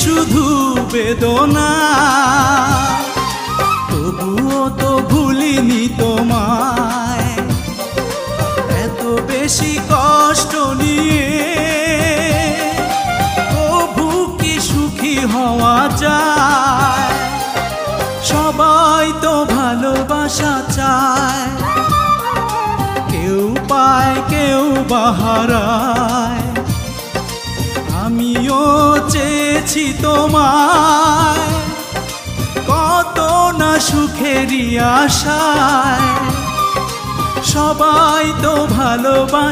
শুধু বেদনা, তবুও তো ভুলিনি তোমায়। এত বেশি কষ্ট নিয়ে তবু কি সুখী হওয়া যায়? সবাই তো ভালোবাসা চায়, কেউ পায় কেউ বাহারায়। আমিও চেয়েছি তোমায় কত না সুখেরই আশায়। সবাই তো ভালোবাসে।